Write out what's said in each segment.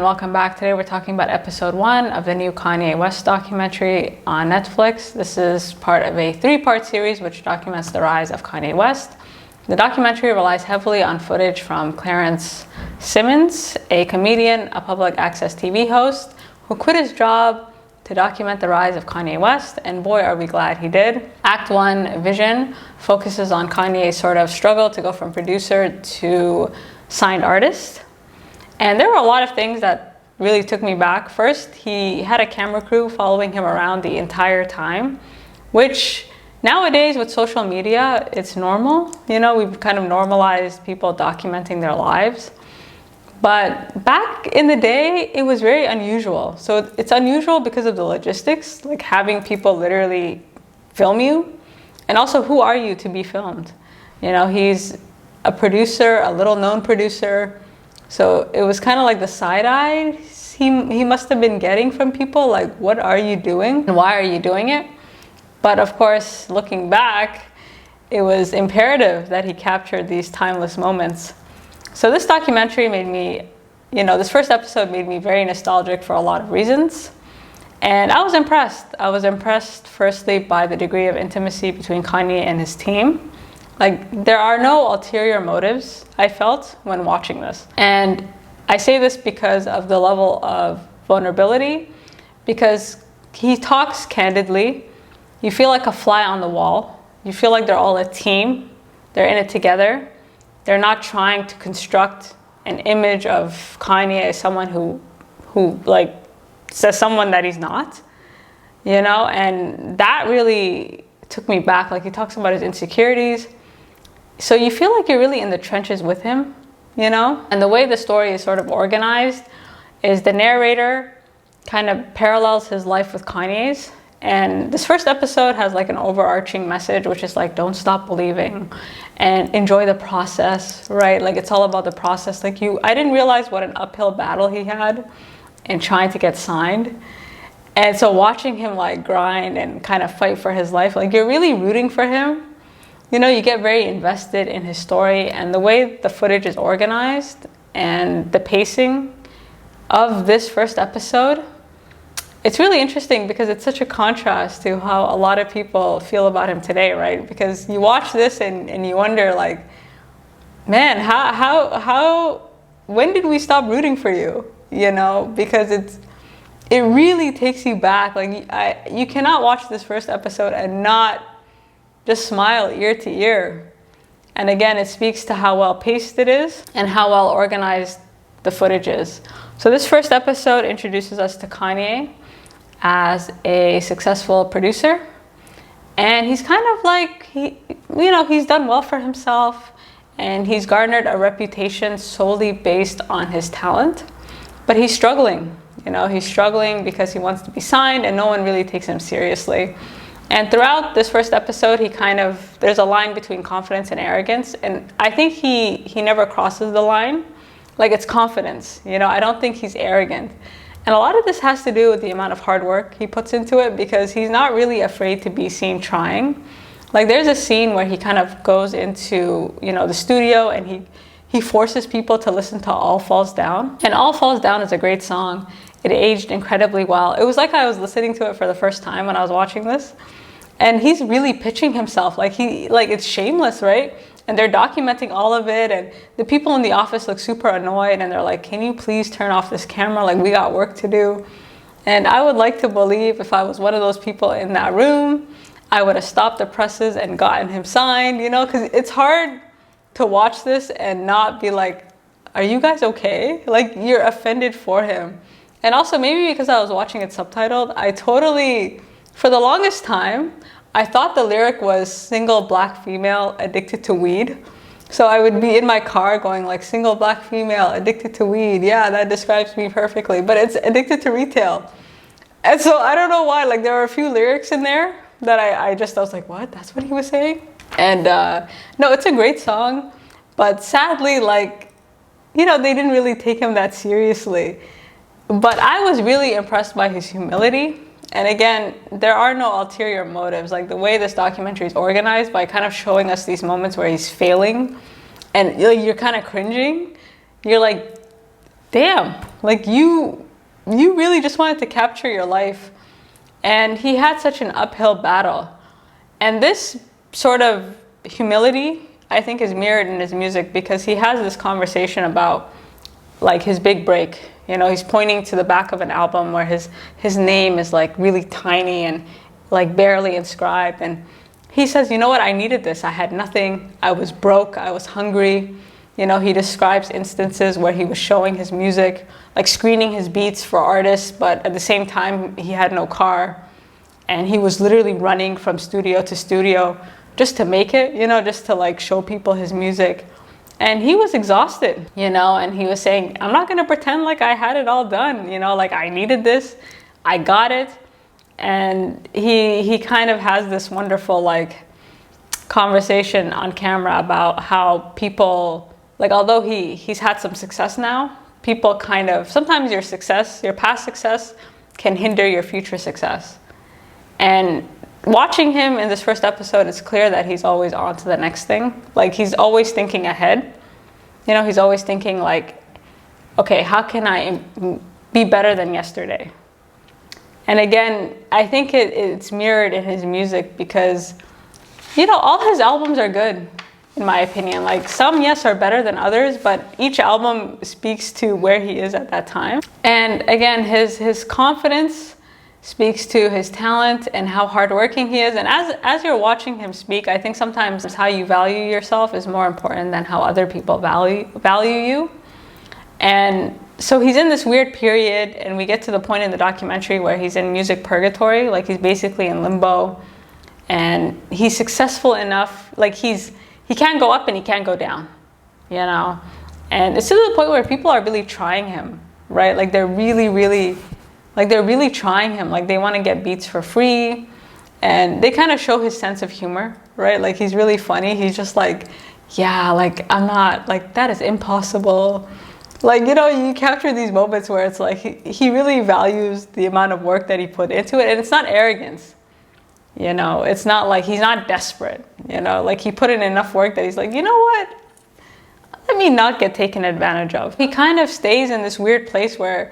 welcome back. Today we're talking about episode 1 of the new Kanye West documentary on Netflix. This is part of a 3-part series which documents the rise of Kanye West. The documentary relies heavily on footage from Clarence Simmons, a comedian, a public access TV host who quit his job to document the rise of Kanye West, and boy are we glad he did. Act 1, Vision, focuses on Kanye's sort of struggle to go from producer to signed artist. And there were a lot of things that really took me back. First, he had a camera crew following him around the entire time, which nowadays with social media, it's normal. You know, we've kind of normalized people documenting their lives. But back in the day, it was very unusual. So it's unusual because of the logistics, like having people literally film you. And also, who are you to be filmed? You know, he's a producer, a little known producer. So it was kind of like the side eye he must have been getting from people, like, what are you doing and why are you doing it? But of course, looking back, it was imperative that he captured these timeless moments. So this documentary made me, this first episode made me very nostalgic for a lot of reasons. And I was impressed. I was impressed firstly by the degree of intimacy between Kanye and his team. Like, there are no ulterior motives, I felt, when watching this. And I say this because of the level of vulnerability, because he talks candidly. You feel like a fly on the wall. You feel like they're all a team. They're in it together. They're not trying to construct an image of Kanye as someone who like says someone that he's not, and that really took me back. Like, he talks about his insecurities. So you feel like you're really in the trenches with him, And the way the story is sort of organized is the narrator kind of parallels his life with Kanye's. And this first episode has like an overarching message, which is like, don't stop believing and enjoy the process, right? Like, it's all about the process. Like, I didn't realize what an uphill battle he had in trying to get signed. And so watching him like grind and kind of fight for his life, like, you're really rooting for him. You get very invested in his story, and the way the footage is organized and the pacing of this first episode, it's really interesting because it's such a contrast to how a lot of people feel about him today, right? Because you watch this and you wonder, like, man, when did we stop rooting for you? Because it really takes you back. Like, you cannot watch this first episode and not just smile ear to ear. And again, it speaks to how well paced it is and how well organized the footage is. So this first episode introduces us to Kanye as a successful producer. And he's kind of like, he's done well for himself, and he's garnered a reputation solely based on his talent. But he's struggling, he's struggling because he wants to be signed and no one really takes him seriously. And throughout this first episode, there's a line between confidence and arrogance. And I think he never crosses the line. Like, it's confidence, I don't think he's arrogant. And a lot of this has to do with the amount of hard work he puts into it, because he's not really afraid to be seen trying. Like, there's a scene where he kind of goes into, the studio, and he forces people to listen to All Falls Down. And All Falls Down is a great song. It aged incredibly well. It was like I was listening to it for the first time when I was watching this. And he's really pitching himself. Like, it's shameless, right? And they're documenting all of it. And the people in the office look super annoyed. And they're like, can you please turn off this camera? Like, we got work to do. And I would like to believe if I was one of those people in that room, I would have stopped the presses and gotten him signed, because it's hard to watch this and not be like, are you guys okay? Like, you're offended for him. And also, maybe because I was watching it subtitled, for the longest time, I thought the lyric was single black female addicted to weed. So I would be in my car going like, single black female addicted to weed. Yeah, that describes me perfectly. But it's addicted to retail. And so I don't know why. Like, there were a few lyrics in there that I was like, what? That's what he was saying? And no, it's a great song. But sadly, they didn't really take him that seriously. But I was really impressed by his humility. And again, there are no ulterior motives. Like, the way this documentary is organized, by kind of showing us these moments where he's failing and you're kind of cringing. You're like, damn, like you really just wanted to capture your life. And he had such an uphill battle. And this sort of humility, I think, is mirrored in his music, because he has this conversation about like his big break. You know, he's pointing to the back of an album where his name is like really tiny and like barely inscribed. And he says, you know what, I needed this. I had nothing. I was broke. I was hungry. You know, he describes instances where he was showing his music, like screening his beats for artists, but at the same time, he had no car. And he was literally running from studio to studio just to make it, you know, just to like show people his music. And he was exhausted, you know, and he was saying, I'm not going to pretend like I had it all done, you know, like I needed this, I got it. And he kind of has this wonderful like conversation on camera about how people, like, although he's had some success now, people kind of, sometimes your success, your past success can hinder your future success. And watching him in this first episode, it's clear that he's always on to the next thing. Like, he's always thinking ahead. You know, he's always thinking like, okay, how can I be better than yesterday? And again, I think it's mirrored in his music, because, you know, all his albums are good, in my opinion. Like, some, yes, are better than others, but each album speaks to where he is at that time. And again, his confidence speaks to his talent and how hardworking he is. And as you're watching him speak, I think sometimes how you value yourself is more important than how other people value you. And so he's in this weird period, and we get to the point in the documentary where he's in music purgatory, like he's basically in limbo, and he's successful enough, like he can't go up and he can't go down, you know? And it's to the point where people are really trying him, right? Like they're really trying him. Like they want to get beats for free, and they kind of show his sense of humor, right? Like he's really funny. He's just like, yeah, like I'm not, like that is impossible. Like, you know, you capture these moments where it's like he really values the amount of work that he put into it. And it's not arrogance, you know, it's not like he's not desperate, you know, like he put in enough work that he's like, you know what, let me not get taken advantage of. He kind of stays in this weird place where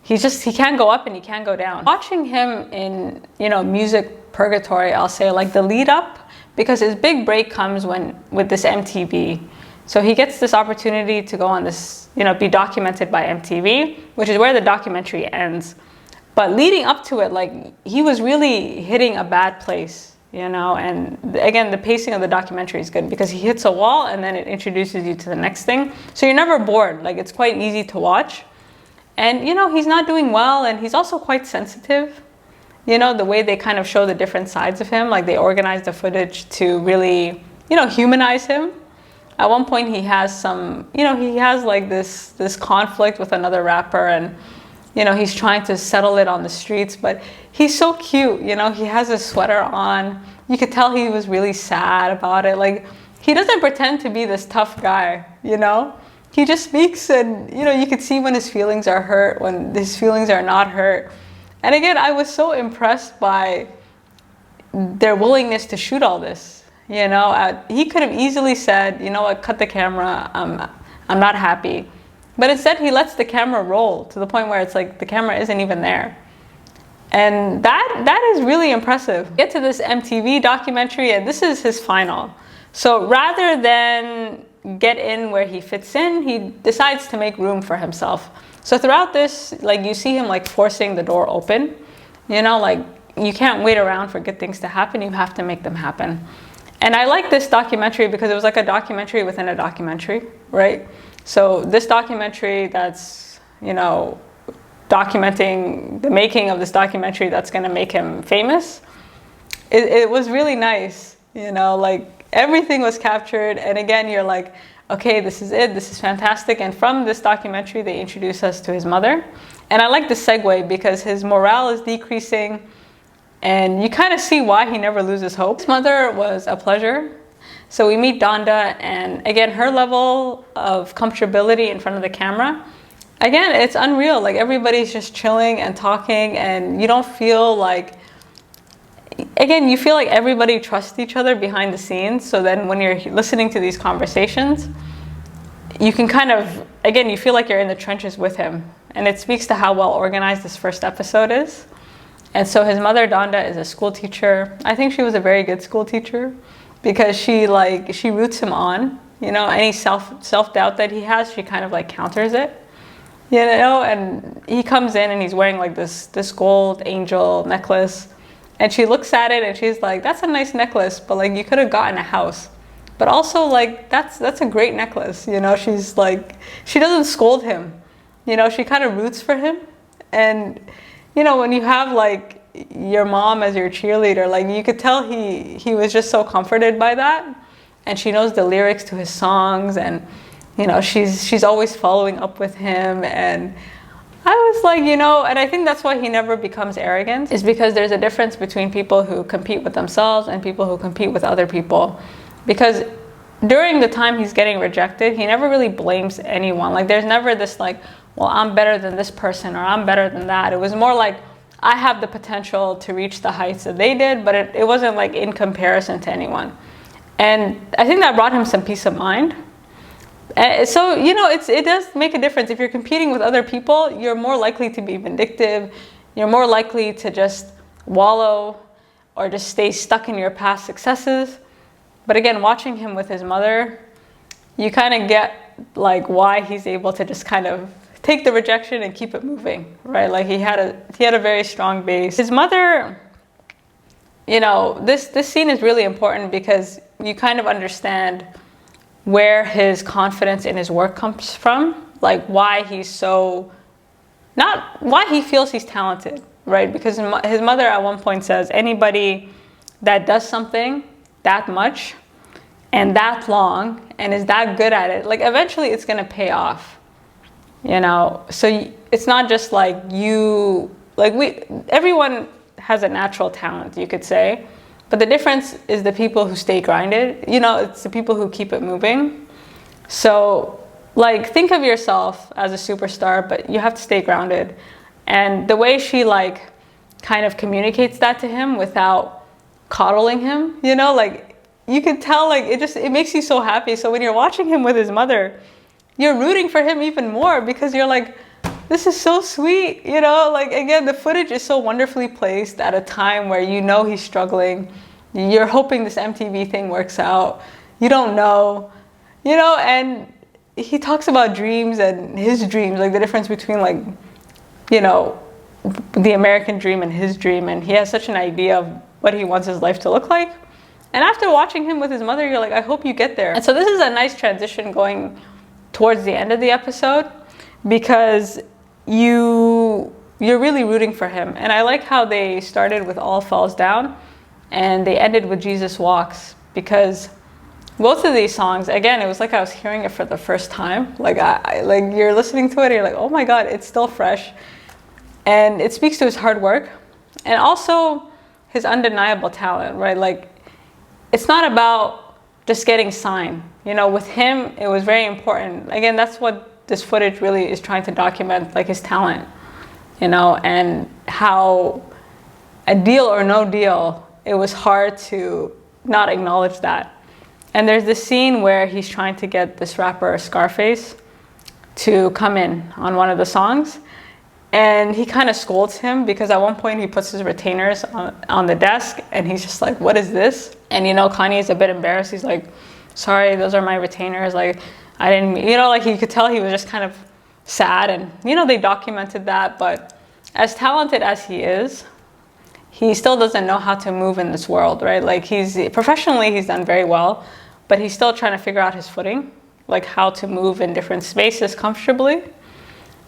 he can't go up and he can't go down. Watching him in, you know, music purgatory, I'll say, like the lead up, because his big break comes with this MTV. So he gets this opportunity to go on this, you know, be documented by MTV, which is where the documentary ends. But leading up to it, like he was really hitting a bad place, you know, and again, the pacing of the documentary is good because he hits a wall and then it introduces you to the next thing. So you're never bored, like it's quite easy to watch. And, you know, he's not doing well, and he's also quite sensitive. You know, the way they kind of show the different sides of him, like they organize the footage to really, you know, humanize him. At one point he has some, you know, he has like this conflict with another rapper, and, you know, he's trying to settle it on the streets, but he's so cute, you know, he has a sweater on. You could tell he was really sad about it. Like, he doesn't pretend to be this tough guy, you know? He just speaks, and, you know, you could see when his feelings are hurt, when his feelings are not hurt. And again, I was so impressed by their willingness to shoot all this. You know, he could have easily said, you know what, cut the camera, I'm not happy. But instead he lets the camera roll to the point where it's like the camera isn't even there. And that is really impressive. Get to this MTV documentary, and this is his final. So rather than get in where he fits in, he decides to make room for himself. So throughout this, like you see him like forcing the door open, you know, like you can't wait around for good things to happen, you have to make them happen. And I like this documentary because it was like a documentary within a documentary, right? So this documentary that's, you know, documenting the making of this documentary that's going to make him famous, it was really nice, you know, like everything was captured. And again, you're like, okay, this is it, this is fantastic. And from this documentary, they introduce us to his mother. And I like the segue because his morale is decreasing, and you kind of see why he never loses hope. His mother was a pleasure. So we meet Donda, and again, her level of comfortability in front of the camera, again, it's unreal. Like everybody's just chilling and talking, and you don't feel like, again, you feel like everybody trusts each other behind the scenes. So then when you're listening to these conversations, you can kind of, again, you feel like you're in the trenches with him. And it speaks to how well organized this first episode is. And so his mother, Donda, is a school teacher. I think she was a very good school teacher because she roots him on, you know, any self-doubt that he has, she kind of like counters it, you know, and he comes in and he's wearing like this gold angel necklace. And she looks at it and she's like, that's a nice necklace, but like you could have gotten a house. But also like, that's a great necklace. You know, she's like, she doesn't scold him. You know, she kind of roots for him. And, you know, when you have like your mom as your cheerleader, like you could tell he was just so comforted by that. And she knows the lyrics to his songs and, you know, she's always following up with him. And I was like, you know, and I think that's why he never becomes arrogant, is because there's a difference between people who compete with themselves and people who compete with other people. Because during the time he's getting rejected, he never really blames anyone. Like there's never this like, well, I'm better than this person or I'm better than that. It was more like, I have the potential to reach the heights that they did, but it wasn't like in comparison to anyone. And I think that brought him some peace of mind. So, you know, it does make a difference. If you're competing with other people, you're more likely to be vindictive. You're more likely to just wallow or just stay stuck in your past successes. But again, watching him with his mother, you kind of get like why he's able to just kind of take the rejection and keep it moving, right? Like he had a very strong base. His mother, you know, this scene is really important because you kind of understand where his confidence in his work comes from, like why he's so, not why he feels he's talented, right? Because his mother at one point says, anybody that does something that much and that long and is that good at it, like eventually it's gonna pay off, you know? So it's not just like you, like everyone has a natural talent, you could say. But the difference is the people who stay grinded. You know, it's the people who keep it moving. So, like, think of yourself as a superstar, but you have to stay grounded. And the way she, like, kind of communicates that to him without coddling him, you know, like, you can tell, like, it makes you so happy. So when you're watching him with his mother, you're rooting for him even more because you're like, this is so sweet, you know, like, again, the footage is so wonderfully placed at a time where you know he's struggling. You're hoping this MTV thing works out. You don't know, you know, and he talks about dreams and his dreams, like the difference between like, you know, the American dream and his dream. And he has such an idea of what he wants his life to look like. And after watching him with his mother, you're like, I hope you get there. And so this is a nice transition going towards the end of the episode because you're really rooting for him. And I like how they started with All Falls Down and they ended with Jesus Walks, because both of these songs, again, it was like I was hearing it for the first time. Like like you're listening to it and you're like, oh my God, it's still fresh. And it speaks to his hard work and also his undeniable talent, right? Like it's not about just getting signed. You know, with him, it was very important. Again, that's what this footage really is trying to document, like his talent, you know, and how a deal or no deal, it was hard to not acknowledge that. And there's this scene where he's trying to get this rapper Scarface to come in on one of the songs. And he kind of scolds him because at one point he puts his retainers on the desk and he's just like, what is this? And, you know, Kanye's a bit embarrassed. He's like, sorry, those are my retainers. Like, I didn't, you know, like you could tell he was just kind of sad. And, you know, they documented that. But as talented as he is, he still doesn't know how to move in this world, right? Like professionally, he's done very well, but he's still trying to figure out his footing, like how to move in different spaces comfortably,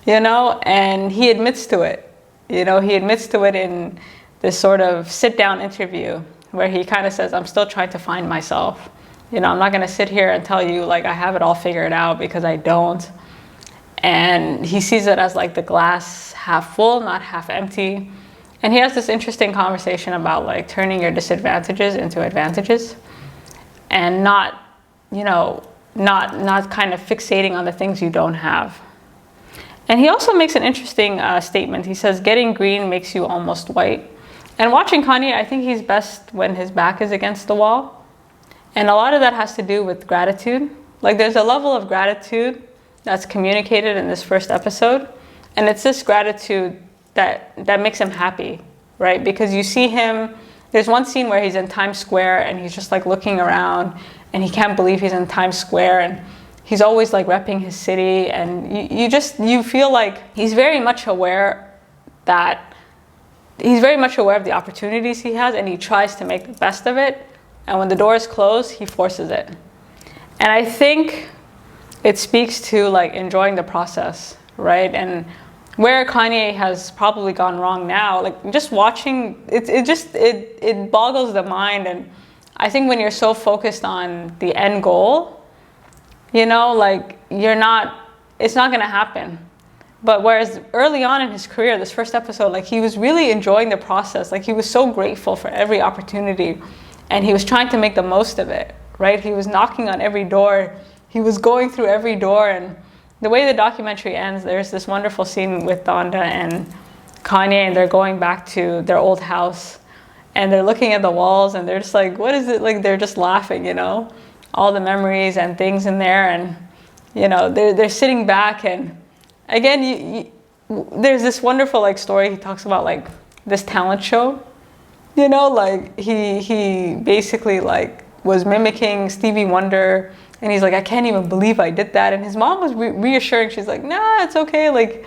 you know, and he admits to it. You know, he admits to it in this sort of sit-down interview where he kind of says, I'm still trying to find myself. You know, I'm not going to sit here and tell you like I have it all figured out because I don't. And he sees it as like the glass half full, not half empty. And he has this interesting conversation about like turning your disadvantages into advantages and not, you know, not kind of fixating on the things you don't have. And he also makes an interesting statement. He says, getting green makes you almost white. And watching Kanye, I think he's best when his back is against the wall. And a lot of that has to do with gratitude. Like there's a level of gratitude that's communicated in this first episode, and it's this gratitude that makes him happy, right? Because you see him, there's one scene where he's in Times Square and he's just like looking around and he can't believe he's in Times Square, and he's always like repping his city, and you feel like he's very much aware of the opportunities he has, and he tries to make the best of it. And when the door is closed, he forces it. And I think it speaks to like enjoying the process, right? And where Kanye has probably gone wrong now, like just watching, it boggles the mind. And I think when you're so focused on the end goal, you know, like it's not gonna happen. But whereas early on in his career, this first episode, like he was really enjoying the process. Like he was so grateful for every opportunity, and he was trying to make the most of it, right? He was knocking on every door. He was going through every door. And the way the documentary ends, there's this wonderful scene with Donda and Kanye, and they're going back to their old house, and they're looking at the walls, and they're just like, what is it? Like they're just laughing, you know, all the memories and things in there. And, you know, they're sitting back, and again, there's this wonderful like story he talks about, like this talent show, you know, like he basically like was mimicking Stevie Wonder, and he's like, I can't even believe I did that. And his mom was reassuring. She's like, nah, it's okay. Like,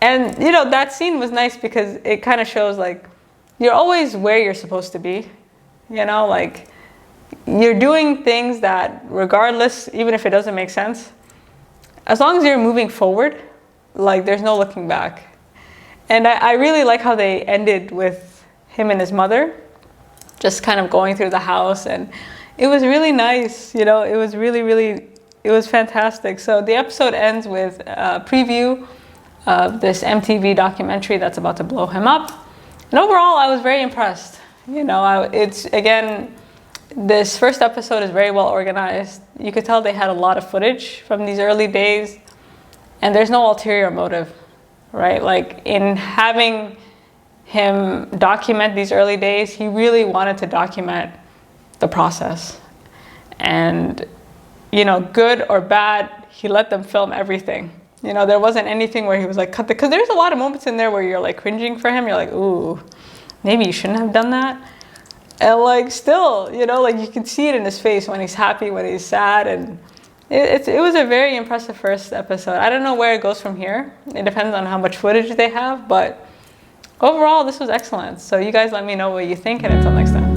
and you know, that scene was nice because it kind of shows like you're always where you're supposed to be, you know, like you're doing things that regardless, even if it doesn't make sense, as long as you're moving forward, like there's no looking back. And I really like how they ended with him and his mother just kind of going through the house, and it was really nice, you know, it was it was fantastic. So the episode ends with a preview of this MTV documentary that's about to blow him up. And overall, I was very impressed. You know, this first episode is very well organized. You could tell they had a lot of footage from these early days, and there's no ulterior motive, right? Like in having him document these early days, he really wanted to document the process. And, you know, good or bad, he let them film everything. You know, there wasn't anything where he was like, cut because there's a lot of moments in there where you're like cringing for him. You're like, ooh, maybe you shouldn't have done that. And like still, you know, like you can see it in his face when he's happy, when he's sad. And it was a very impressive first episode. I don't know where it goes from here. It depends on how much footage they have, but overall, this was excellent. So you guys let me know what you think, and until next time.